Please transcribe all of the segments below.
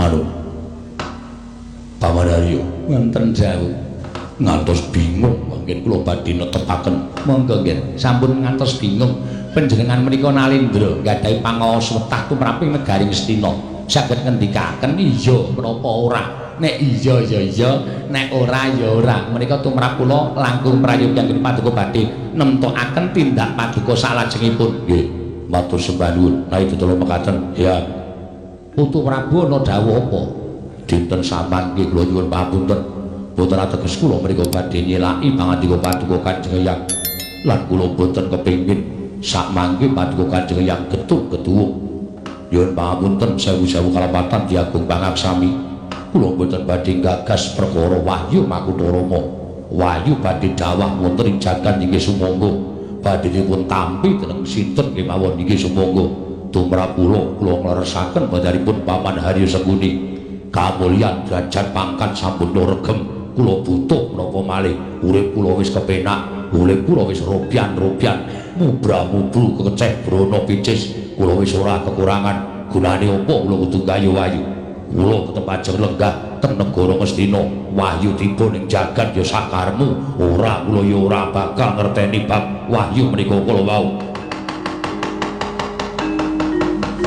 anu Pamanaryo wonten jauh ngantos bingung mangken kula badhe netepaken monggo nggih sampun ngantos bingung panjenengan menika Nalindra nggadahi pangaos wetah tumraping negari Ngastina saged ngendikaken iya menapa ora nek iya ya iya nek ora ya ora menika tumrap kula langkung prayogian paduka badhe nemtokaken tindak paduka salajengipun nggih matur sembah nuwun rai dudala mekaten ya Putu Prabu ana dawuh apa dinten sampan nggih kula nyuwun pamunten boten ateges kula mriku badhe nyelaki pangandika paduka Kanjeng Hyang lan kula boten kepengin sak mangke paduka Kanjeng Hyang getun-getuwuh nyuwun pamunten sewu-sewu kalepatan diagung pangaksami kula boten badhe gagas perkara wahyu Makutha Rama wahyu badhe dawah wonten ing jagat inggih sumangga badhe dipun tampi dening sinten kemawon inggih sumangga tumrap kula ngleresaken badaripun Paman Haryo Seguni kamulyan derajat pangkat sampun regem kula butuh menapa malih urip kula wis kepenak urip kula wis robyan-robyan mubra-mubru kekeceh brana picis kula wis ora kekurangan gunane apa kula kudu gayu-ayu kula tetep ajeng lenggah ten negara Ngastina wahyu tiba ning jagat ya sakarmu ora kula ya ora bakal ngerteni bab wahyu menika kula wau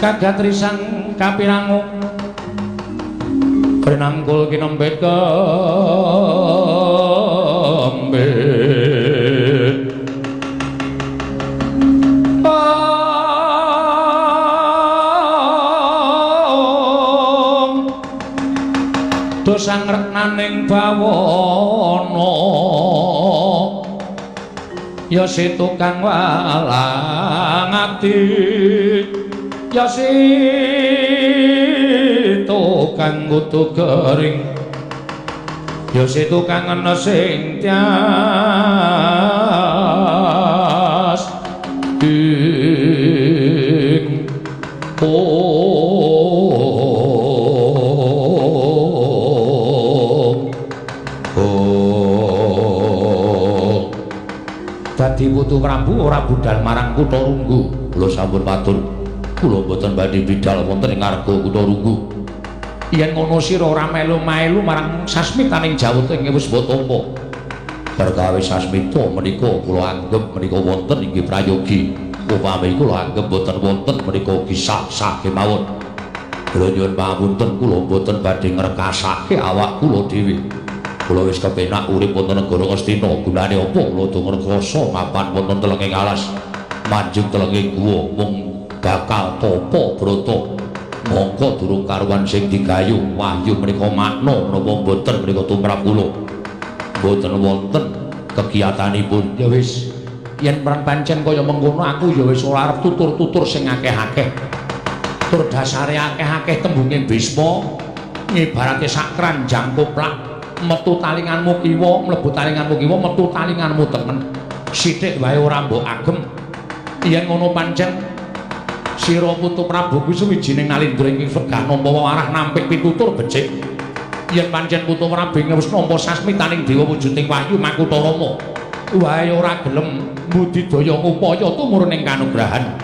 kagat risang kapirangu prenangkul kinembet kembet dosang reknaning bawana ya si tukang walang ati ya si tukang kutu kering ya si tukang ana sing tias ing dadi Putu Prabu ora budal marang Kutha Runggu kula sampun matur kula boten badhe bidal wonten ing marga Kutha Runggu yen ngono sira ora melu-melu marang sasmitaning jawata ing wis tampa perkawis sasmita menika kula anggep menika wonten inggih prayogi upami kula anggep boten wonten menika kisah-kisah kemawon kula nyuwun pamunten kula boten badhe ngrekasake awak kula dhewe kula wis kepenak urip wonten negara Ngastina gunane apa kula do ngrekoso mapan wonten telenging alas manjing telenging guwa mung bakal tapa brata mongko durung karuan sing digayu wahyu menika makna menapa mboten menika tumrap kula mboten wonten kegiatanipun ya wis yen pancen kaya mengkono aku ya wis ora arep tutur-tutur sing akeh-akeh tur dasare akeh-akeh tembunge Bisma ngibarate sak kranjang koplak metu talinganmu kiwa mlebu talinganmu kiwa metu talinganmu temen sithik wae ora mbok agem yen ngono pancen sira Putu Prabu kuwi suwijining Nalindra ing wegah nampa warah nampik pitutur becik yen pancen Putu Prabu wis nampa sasmitaning dewa wujuding wahyu Makutha Rama wae ora gelem mbudidaya upaya tumurun ing kanugrahan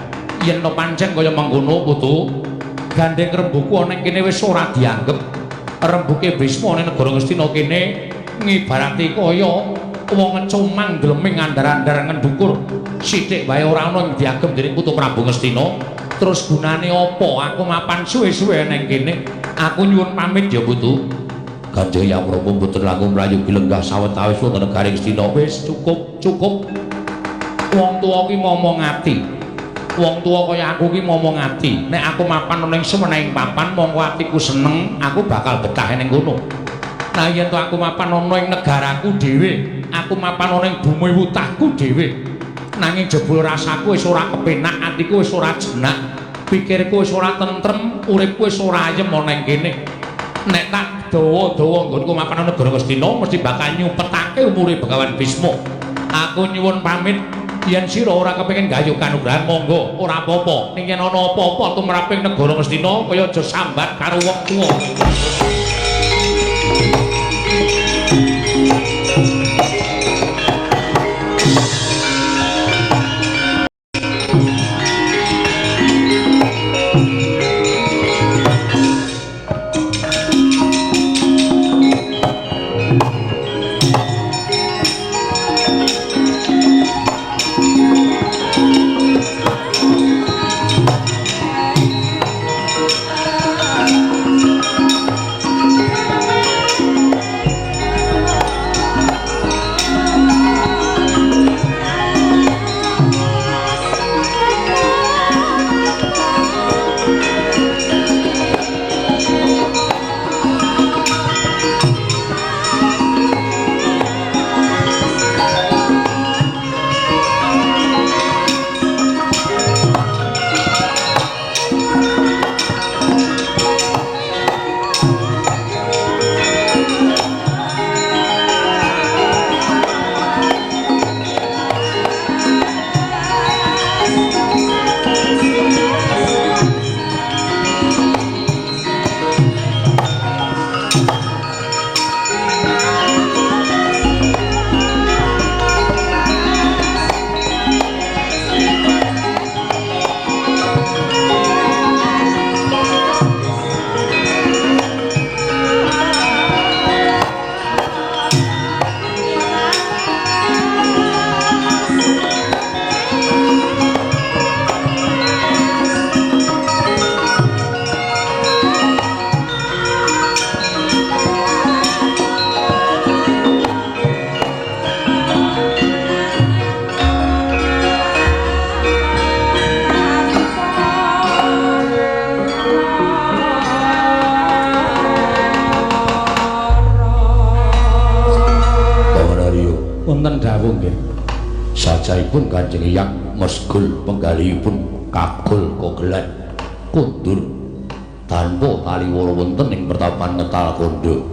yen pancen kaya mangkono Putu gandeng rembuku ana ing kene wis ora dianggep rembuke Bisma ning negara Ngastina kene ngibarati kaya wong ngecumang gleming andar-andar ngendukur sithik wae ora ana ing diagem dening Putu Prabu Ngastina terus gunane apa aku mapan suwe-suwe ning kene aku nyuwun pamit ya Putu Kanjeng Hyang Prabu mboten langkung mlayu lenggah sawetawis wonten negari Ngastina wis cukup wong tuwa ki momong ati wong tuwa kaya aku ki momong ati nek aku mapan ning semenehing papan mongko atiku seneng aku bakal betah ning kono nah yen to aku mapan ana ing negaraku dhewe aku mapan ana ing bumi wutahku dhewe nanging jebul rasaku wis ora kepenak atiku wis ora jenak pikirku wis ora tentrem uripku wis ora ayem ana ing kene nek tak dawa-dawa nggonku mapan ana negara Ngastina mesti bakal nyupetake umure Begawan Bisma aku nyuwun pamit yen sira ora kepengin gayuh kanugrahan monggo ora apa-apa ning yen ana apa-apa tumraping negara Ngastina kaya aja sambat karo wong tuwa wonten dawuh nggih. Sajaipun Kanjeng Hyang mesgul penggalihipun kagul kogelan kundur tanpa tali wala wonten ing pertapan Ngetal Kondo.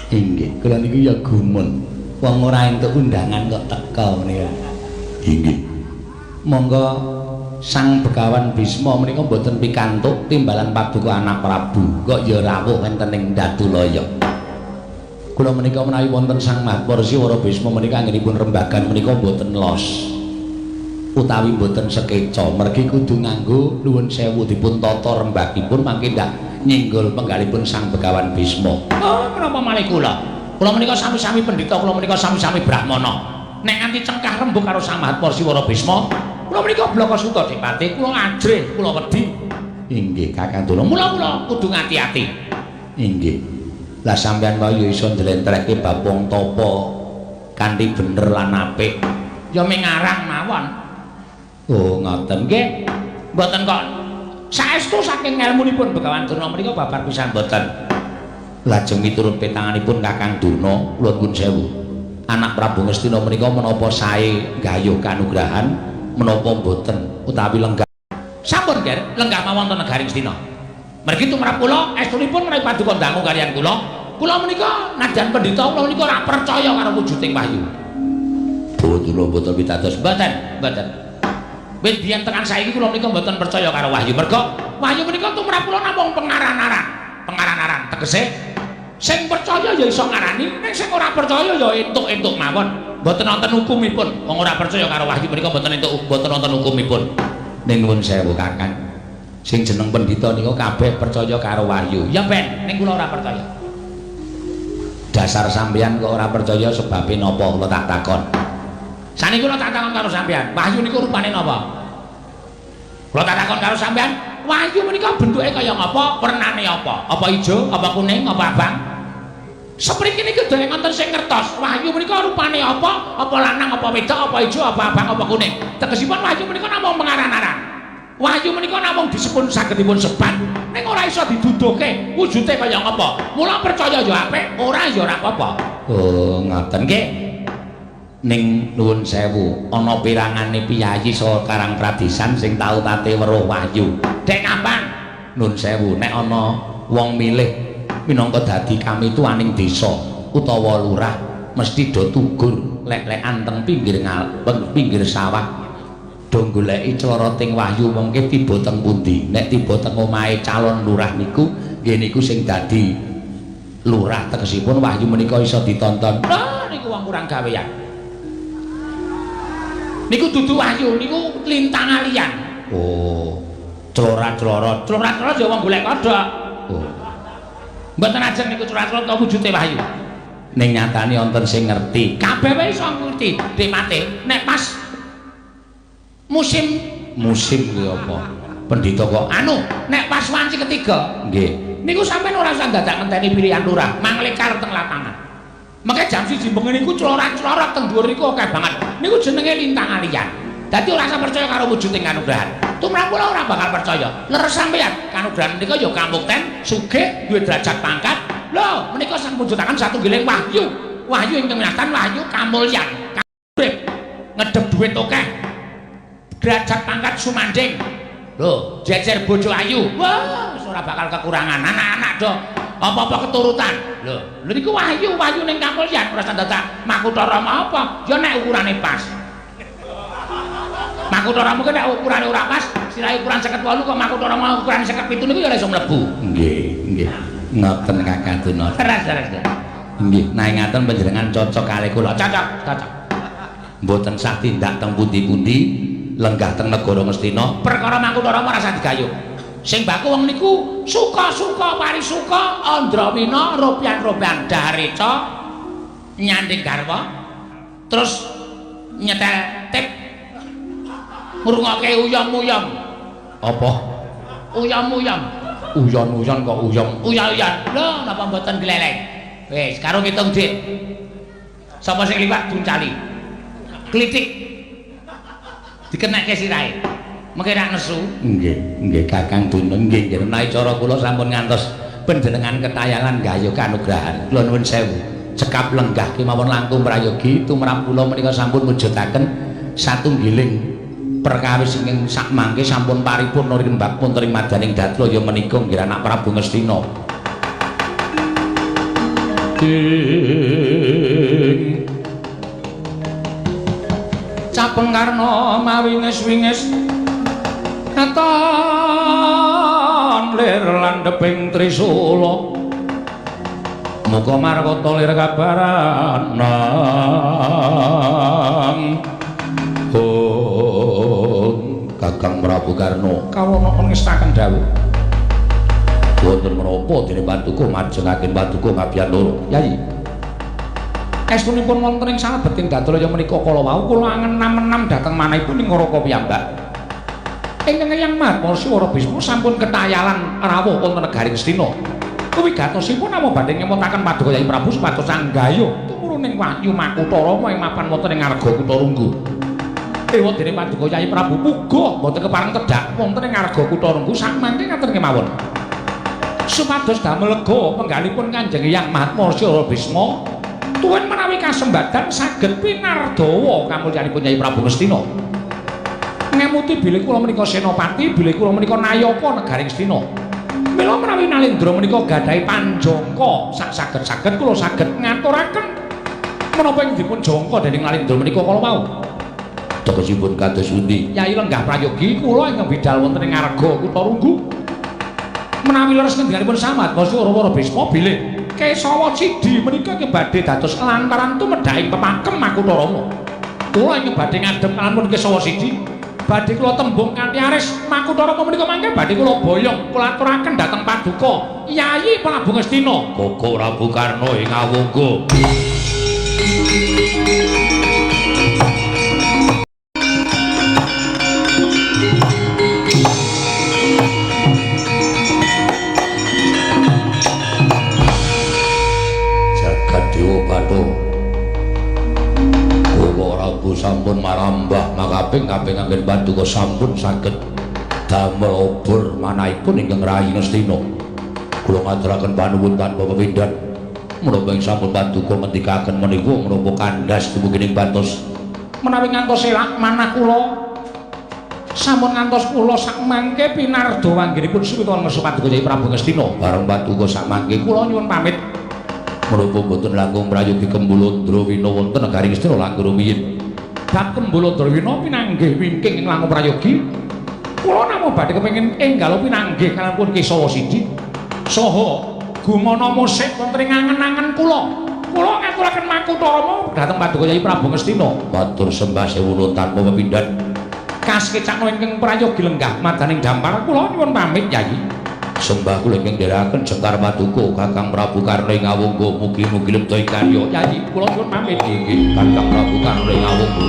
Inggih, kula niku ya gumun. Wong ora entuk undangan kok teka menika. Inggih. Monggo Sang Begawan Bisma menika mboten pikantuk timbalan paduka anak Prabu. Kok ya rawuh enten ing Datulaya. Kula menika menawi wonten Sang Mahaporsiwara Bisma menika anggenipun rembagan menika mboten los. Utawi mboten sekeca, mergi kudu nganggo nuwun sewu dipun tata rembagipun mangke ndak nyinggol penggalipun Sang Begawan Bisma. Oh, menapa malih kula? Kula menika sami-sami pendhita, kula menika sami-sami brahmana. Nek nganti cengkah rembug karo Sang Mahaporsiwara Bisma, kula menika blaka suta Dipati, kula ajrih, kula wedi. Inggih, Kakang Duna. Mula-mula kudu ngati-ati. Inggih. Lah sampeyan wae iso njlentrehke bab wong tapa kanthi bener lan apik. Ya mengarang mawon. Oh, ngoten nggih. Mboten kok saestu saking ngelmunipun Begawan Durna menika babar pisan mboten. Lajeng miturut petanganipun Kakang Durna, kula nuwun sewu. Anak Prabu Ngastina menika menapa sae gayuh kanugrahan menapa mboten utawi lenggah. Sampun nggih, lenggah mawon wonten negari Ngastina. Mergi tumrap kula estunipun menawi paduka dangu kaliyan kula. Kula menika nadyan pendhita kula menika ora percaya karo wujuding wahyu. Boten pitados mboten. Wit biyen tekan saiki kula menika mboten percaya karo wahyu. Merga wahyu menika tumrap kula namung pengaran-aran. Pengaran-aran tegese sing percaya ya iso ngarani, nek sing ora percaya ya entuk-entuk mawon. Mboten wonten hukumipun. Wong ora percaya karo wahyu menika mboten entuk, mboten wonten hukumipun. Ning nuwun sewu Kakang. Sing jeneng pendhita niku kabeh percaya karo wahyu. Ya ben, ning kula ora percaya. Dasar sampeyan kok ora percaya sebabe napa kula tak takon. Saniki kula tak takon karo sampeyan, wahyu niku rupane napa? Kula tak takon karo sampeyan, wahyu menika bentuke kaya ngapa, wernane apa? Apa ijo, apa kuning, apa abang? Sepriki niki dereng wonten sing ngertos, wahyu menika rupane apa? Apa lanang, apa wedok, apa ijo, apa abang, apa kuning? Tegesipun wahyu menika namung pengaran-aran. Wahyu menika namung disepun sagedipun sebat, ning ora iso diduduhke wujude kaya ngapa. Mula percaya ya apik, ora ya ora apa-apa. Oh, ngoten nggih. Ning nuwun sewu, ana pirangane piyayi saha Karang Pradisan sing tau tate weruh wahyu. Dek kapan? Nuwun sewu, nek ana wong milih minangka dadi kamituaning desa utawa lurah mesti do tugur lek-lekan teng pinggir sawah. Do goleki cloroting wahyu mengke tiba teng pundi. Nek tiba teng omahe calon lurah niku, nggih niku sing dadi lurah tegesipun wahyu menika iso ditonton. Lah niku wong kurang gawean. Niku dudu wahyu, niku lintang alian. Oh, clorat-clorot. Clorat-clorot ya wong golek kodhok. Oh. Mboten ajeng niku clorat-clorot kok wujude wahyu. Ning nyatane wonten sing ngerti. Kabeh wae iso ngerti. Demate nek pas musim kuwi apa? Pendhita kok anu, nek pas wanci ketiga, nggih. Niku sampeyan ora usah dadak ngenteni pilihan lurah, manglekar teng lapangan. Mengke jam 1 bengi niku clorat-clorot teng dhuwur niku akeh banget. Niku jenenge lintang alian. Dadi ora usah percaya karo wujuding kanugrahan. Tumrap kula ora bakal percaya. Leres sampeyan, kanugrahan menika ya kampukten, sugih, duwe derajat pangkat. Lho, menika sampun mujudaken satunggiling wahyu. Wahyu ingkang winastan wahyu kamulyan. Urip ngedhep dhuwit akeh. Derajat pangkat sumanding. Lho, jejer bojo ayu. Wah, wis ora bakal kekurangan. Anak-anak do apa-apa keturutan. Lho niku wahyu ning kamulyan ora dadak Makutha Rama apa? Ya nek ukurane pas. Makutha Rama ku nek ukurane ora pas, sirahe ukuran 58 kok Makutha Rama ukuran 57 niku ya ora iso mlebu. Nggih. Ngoten Kakang Duna. Teras. Nggih, nah ngaten panjenengan cocok kalih kula. Cocok. Mboten sah tindak teng pundi-pundi. Lenggah teng negara Ngastina perkara Makutha Rama ora usah digayuh. Sing baku wong niku suka-suka parisuka andrawina ropian-ropian dareca nyanding garwa terus nyetel tip ngrungokke uyam-uyam. Apa? Uyam-uyam. Uyon-uyon kok uyam. Uyan-uyan. Lho napa mboten gleleng. Wis karo ngitung dik. Sapa sing liwat duncali. Klitik dikenekke sirahe. Mengke rak nesu. Nggih Kakang Duna nggih menawi cara kula sampun ngantos panjenengan ketayangan gayuh kanugrahan. Kula nuwun sewu. cekap lenggah kemawon langkung prayogi tumrap kula menika sampun mujudaken satunggiling perkawis ingkang sak mangke sampun paripurna rinembag wonten ing madaning Datla ya menika nggih anak Prabu Ngastina. Capeng karna mawingis-wingis katon lir landheping Trisula muga markata lir kabaran nang Kakang Prabu Karna kawono ngestaken dawuh wonten menapa dene Paduka majengaken Paduka ngabyan loro Yayi estunipun wonten ing salebeting Dadraya menika kala wau kula angen-angen dhateng manahipun ing Ngaraka piyambak ingkang Hyang Maharsa Bisma sampun ketayalan rawuh wonten negaring Astina kuwigatosipun namung badhe ngemutaken Paduka Yayi Prabu supados anggaya tumuruning wahyu Makutara ing mapan wonten ing Arga Kutarunggu ewa dene Paduka Yayi Prabu muga mboten kepareng tedhak wonten ing Arga Kutarunggu sakmangke ngaten kemawon supados damel lega penggalipun Kanjeng Hyang Maharsa Bisma tuwin menawi kasembadan saged pinardawa kamulyanipun Yayi Prabu Ngastina ngemuti bilih kula menika senopati bilih kula menika nayaka negaring Astina mila menawi Nalendra menika gadhahi panjangka saged-saged kula saged ngaturaken menapa ing dipun jangka dening Nalendra menika kala wau tegesipun kados pundi Yayi lenggah prayogi kula ingkang bidhal wonten ing Arga Kutarunggu menawi leres ngendikipun Samat Masyara Bisma bilih Kesawa Sidi menika ingkang badhe dados lantaran tumedhaing pepakem Makutarama kula ingkang badhe ngadhep kalampun Kesawa Sidi badhe kula tembung kanthi aris Makutarama menika mangke badhe kula boyong kula aturaken dhateng Paduka Yayi Prabu Ngastina Koko Prabu Karna ing Awungga sampun marambah makaping-kaping anggen Paduka sampun saged damel obor manahipun ingkang Rayi Ngastina kula ngaturaken panuwun tanpa pepindhan menapa ing sampun Paduka ngendikaken menika menapa kandhas dumugining batos menawi ngantos selak manah kula sampun ngantos kula sakmangke pinardawa anggenipun suwita ngersa Paduka Yayi Prabu Ngastina bareng Paduka sakmangke kula nyuwun pamit menapa boten langkung prayogi Kembulundra Wina wonten negaring Astina langkung rumiyin bab Kembulundra Wina pinanggih wingking ing langkung prayogi kula namung badhe kepengin enggal pinanggih kalampun Kesawa Sidi saha gumana musik wonten ing angen-angen kula ngaturaken Makutarama dhateng Paduka Yayi Prabu Ngastina matur sembah sewu nuwun tanpa pepindhan kasekecakna ingkang prayogi lenggah madaning dampar kula nyuwun pamit Yayi sembah kula ingkang ndherekaken Jengkar Paduka Kakang Prabu Karna ing Awungga mugi-mugi lebda ing karya Yayi kula nyuwun pamit inggih Kakang Prabu Karna ing Awungga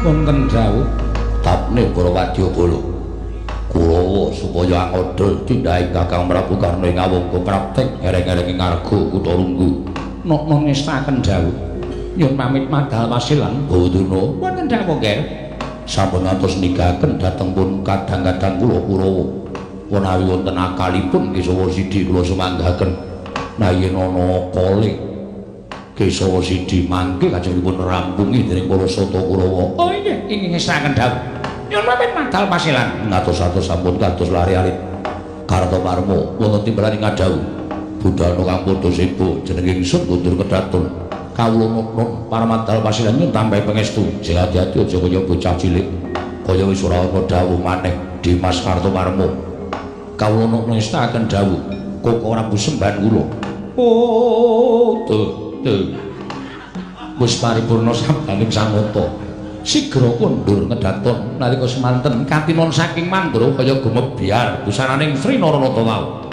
wonten dawuh tapne para wadyabala Kurawa supaya angodol tindhaing Kakang Prabu Karna ing awangga praktek ereng-ereng ing arga Kutarunggu nok ngestaken dawuh nyuwun pamit madhal wasilan Bawaduna wonten dawuh nggih sampun ngantos nigahaken dhateng pun kadang-kadang kula Kurawa menawi wonten akalipun Kesawa Sidi kula sumanggahaken nah yen ana kalih Kesawa Sidi mangke kajengipun rampungi dening para sata Kurawa oh nggih ing ngestaken dawuh nyuwun pamit madhal wasilan ngatos-atos sampun kados lari alit Kartomarma wonten timbalan ing adhau budalna kang padha sebo jenenge ingsun kundur kedaton kawula nun para madhal wasilan nyuwun tambahi pangestu sing ati-ati aja kaya bocah cilik kaya wis ora ana dawuh maneh Dimas Kartomarma kawula nun ngestaken dawuh kok ora busemban kula oh tuh wis paripurna sabdaning sangata sigra kundur ngedaton nalika semanten katinon saking mandra kaya gumebyar busananing Sri Naranata wau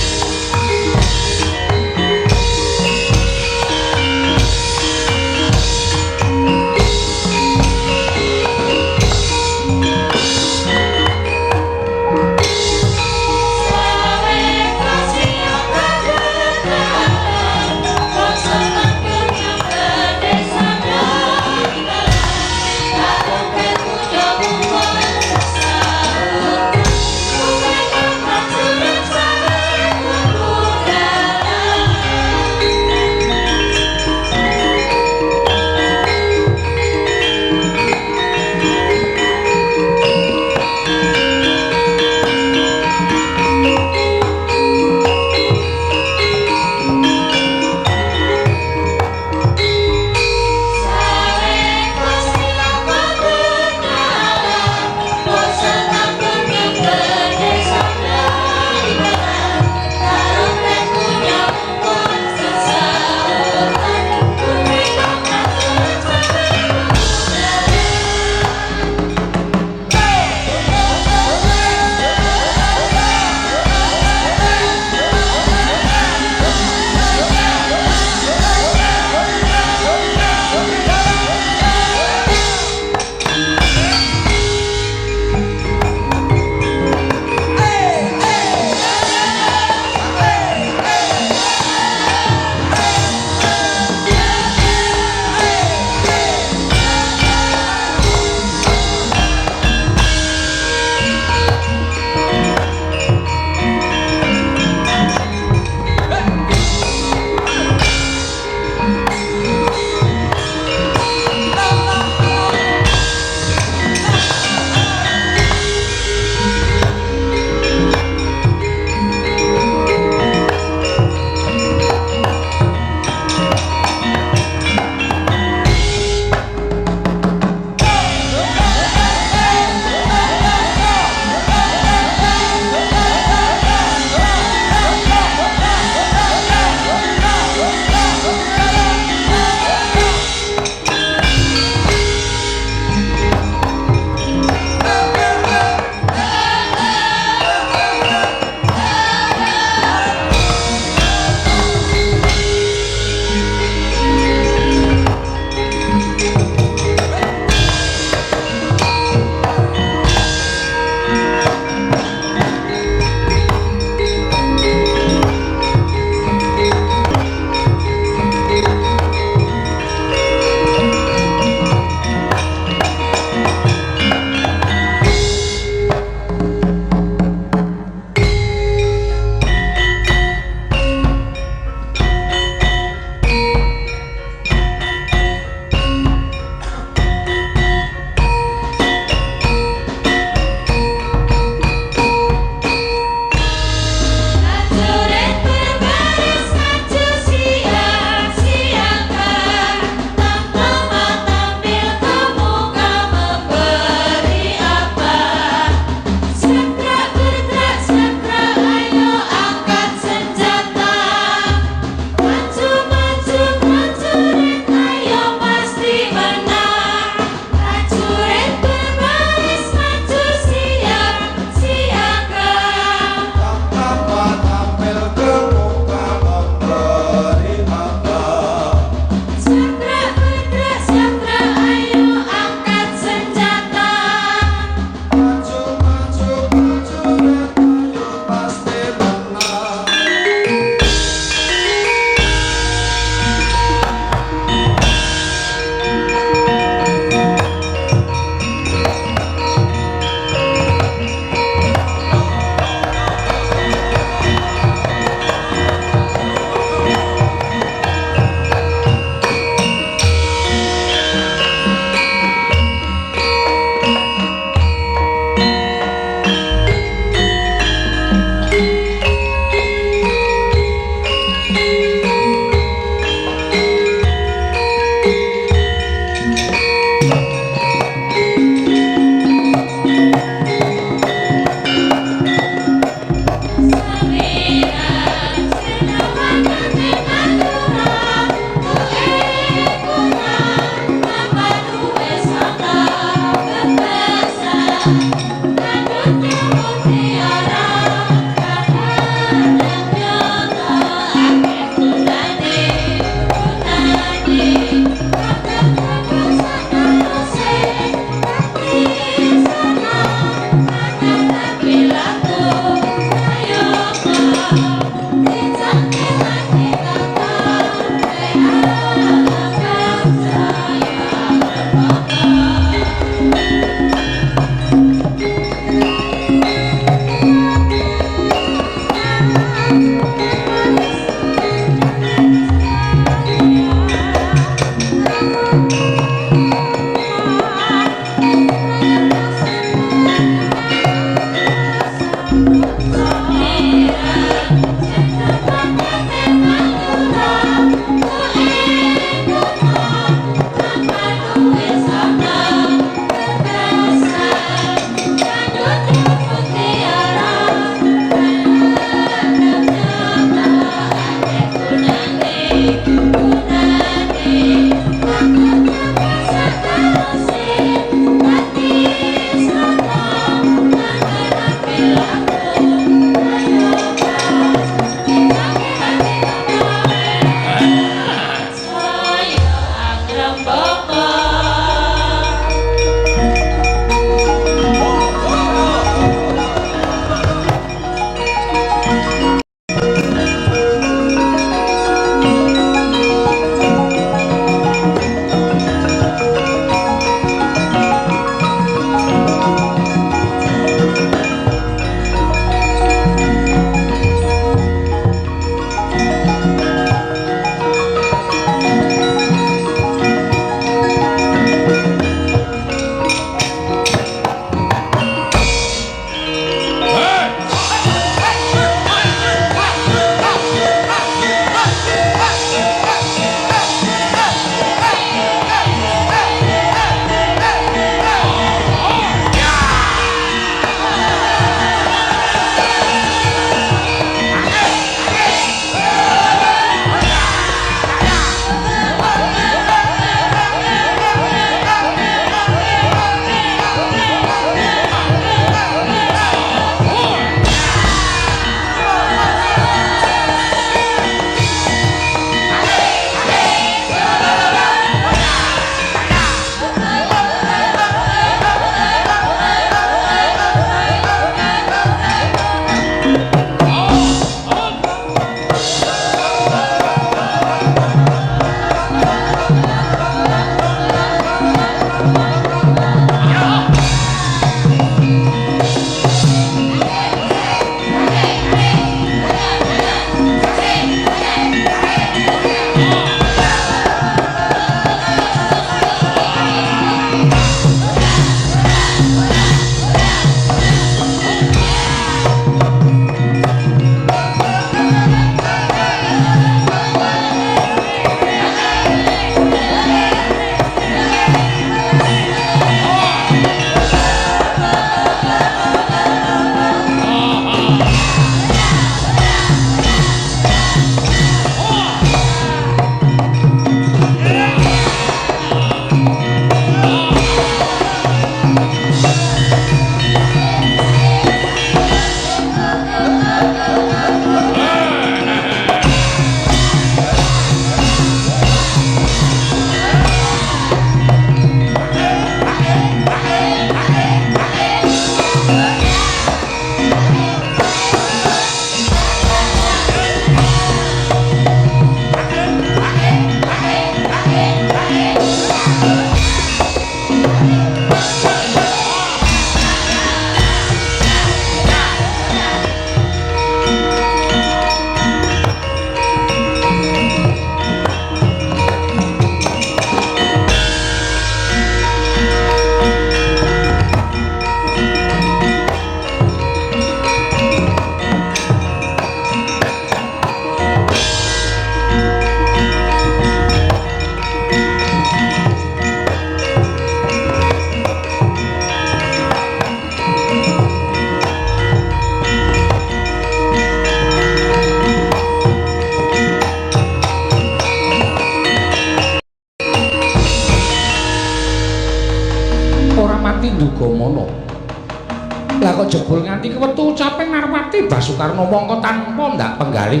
kok jebul nganti kewetu caping Narpati Basukarna mongko tanpa ndak penggalih.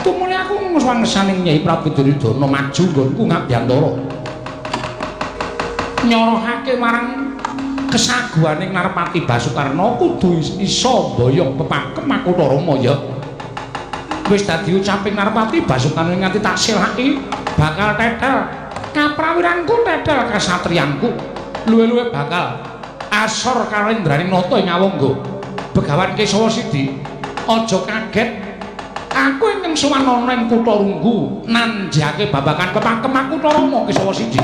Tumune aku ngesang-ngesaning Nyai Prabu Duryudana maju nggonku ngabyantara. Nyorohake marang kesaguhaning Narpati Basukarna kudu isa mboyong pepakem Makutha Rama ya. Wis dadi ucaping Narpati Basukarna nganti tak silaki bakal tetel kaprawiranku tetel kasatriyanku. Luwe-luwe bakal asor karo Indraning Nata ing Awangga. Begawan Kesawa Sidi, aja kaget. Aku ingkang suwanana ing Kutha Runggu nanjake babagan pepakem Makutha Rama Kesawa Sidi.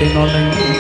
Ning